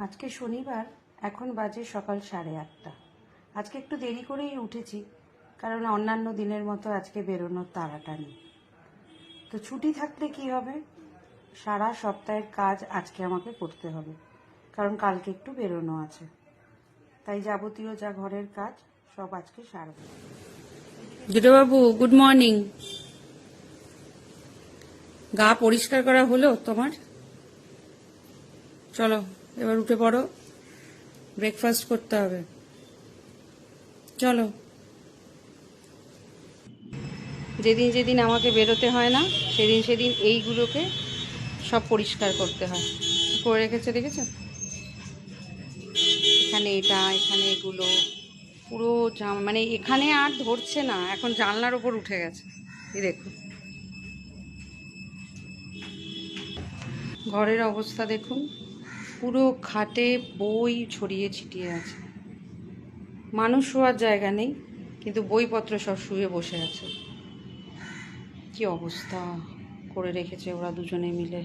আজকে শনিবার, এখন বাজে সকাল 8:30। আজকে একটু দেরি করেই উঠেছি, কারণ অন্যান্য দিনের মতো আজকে বেরোনোর তাড়াটা নেই। তো ছুটি থাকলে কি হবে, সারা সপ্তাহের কাজ আজকে আমাকে করতে হবে, কারণ কালকে একটু বেরোনো আছে। তাই যাবতীয় যা ঘরের কাজ সব আজকে সারব। বাবু, গুড মর্নিং। গা পরিষ্কার করা হলো তোমার? চলো এবার উঠে পড়ো, ব্রেকফাস্ট করতে হবে। চলো। যেদিন যেদিন আমাকে বেরোতে হয় না, সেদিন সেদিন এইগুলোকে সব পরিষ্কার করতে হয়। করে রেখেছে, দেখেছো? এখানে এটা, এখানে এগুলো পুরো মানে এখানে আর ধরছে না, এখন জানলার ওপর উঠে গেছে। এই দেখো ঘরের অবস্থা, দেখুন পুরো খাটে বই ছড়িয়ে ছিটিয়ে আছে। মানুষ শোয়ার জায়গা নেই, কিন্তু বইপত্র সব শুয়ে বসে আছে। কি অবস্থা করে রেখেছে ওরা দুজনে মিলে।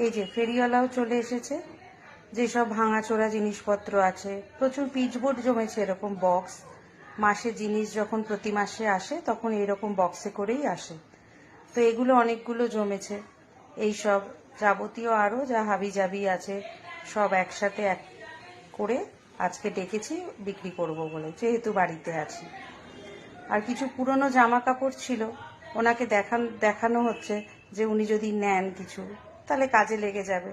এই যে ফেরিওয়ালাও চলে এসেছে। যেসব ভাঙাচোরা জিনিসপত্র আছে, প্রচুর পিচবোর্ড জমেছে, এরকম বক্স। মাসে জিনিস যখন প্রতি মাসে আসে তখন এরকম বক্সে করেই আসে। তো এগুলো অনেকগুলো জমেছে। এই সব যাবতীয় আরও যা হাবিজাবি আছে সব একসাথে এক করে আজকে ডেকেছি বিক্রি করব বলে, যেহেতু বাড়িতে আছি। আর কিছু পুরনো জামা কাপড় ছিল, ওনাকে দেখানো হচ্ছে যে উনি যদি নেন কিছু, তাহলে কাজে লেগে যাবে,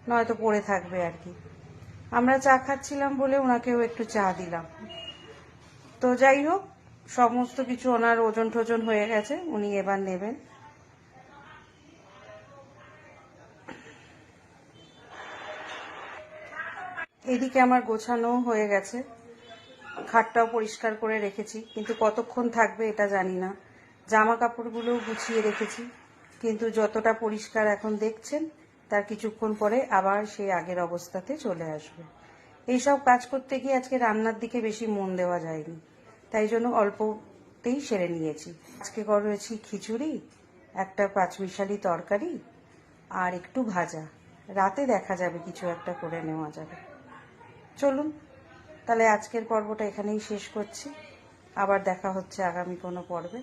নয়তো পড়ে থাকবে আর কি। আমরা চা খাচ্ছিলাম বলে ওনাকেও একটু চা দিলাম। তো যাই হোক, সমস্ত কিছু ওনার ওজন টোজন হয়ে গেছে, উনি এবার নেবেন। এদিকে আমার গোছানো হয়ে গেছে, খাটটাও পরিষ্কার করে রেখেছি, কিন্তু কতক্ষণ থাকবে এটা জানি না। জামা কাপড়গুলোও গুছিয়ে রেখেছি, কিন্তু যতটা পরিষ্কার এখন দেখছেন তার কিছুক্ষণ পরে আবার সেই আগের অবস্থাতে চলে আসবে। এইসব কাজ করতে গিয়ে আজকে রান্নার দিকে বেশি মন দেওয়া যায়নি, তাই জন্য অল্পতেই সেরে নিয়েছি। আজকে করেছি খিচুড়ি, একটা পাঁচমিশালি তরকারি আর একটু ভাজা। রাতে দেখা যাবে, কিছু একটা করে নেওয়া যাবে। চলুন তাহলে আজকের পর্বটা এখানেই শেষ করছি, আবার দেখা হচ্ছে আগামী কোনো পর্বে।